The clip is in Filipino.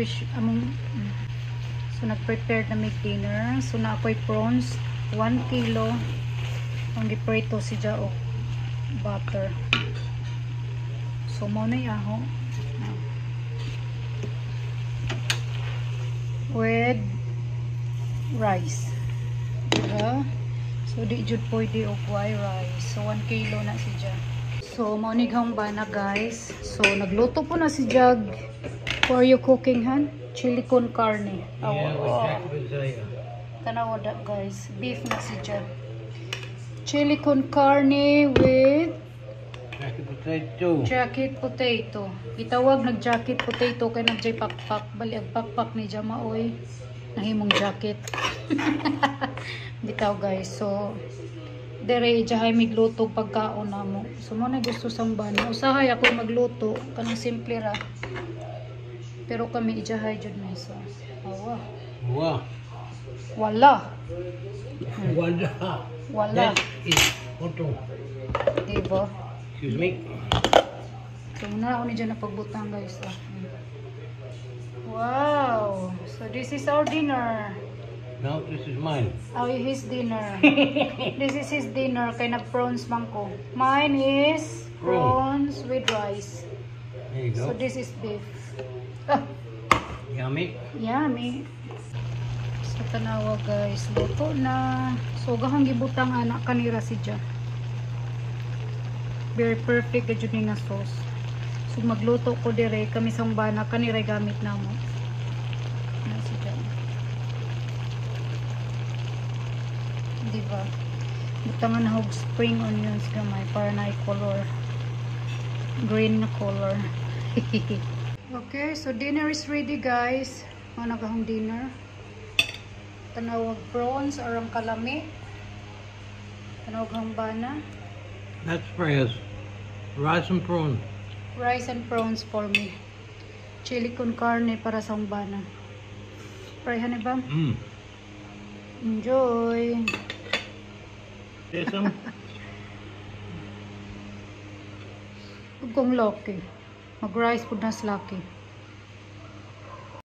wish among so nag-prepare na make dinner. So na ako'y prawns 1 kilo. Ang giprito si Jao butter. So mo na yaho with rice. Diba? So di jud pwede og rice. So 1 kilo na si Jag. So mo ni ba na guys. So nagluto po na si Jag. For you cooking han? Chili con carne. Tanaw da guys. Beef na si Jag. Chili con carne with jacket potato. Itawag nag jacket potato kay nag pakpak. Bali ang pakpak ni Jamaoy. Nahimong jacket. Bitaw guys. So dere ijahay migluto pagkaon namo. So mo na gusto samban. Usahay ako magluto kanang simple ra. Pero kami ijahay jud na isa. Awa. Wala. Wala. Wala. Wala. Photo. Diba? Excuse me. So muna ako ni dyan na pagbutang guys. Wow. So this is our dinner. No, this is mine. Oh, his dinner. This is his dinner. Kay nag-prawns man ko. Mine is prawns with rice. There you go. So this is beef. Yummy. Yummy. So tanawa guys. Luto na. So gahang gibutang anak kanira si Ja. Very perfect na dyan nga sauce. So magluto ko dire kami sa bana kanira gamit na mo. Na si Ja. Diba? Butangan na hog spring onions gamay para na color. Green na color. Okay, so dinner is ready guys. Ano nagahong dinner? Tanawag prawns arang kalami. Tanawag hambana. That's for us. Rice and prawn. Rice and prawns for me. Chili con carne para sa hambana. Parehan ba? Enjoy. There's some. Kung lucky. Mag-rice po na slaki.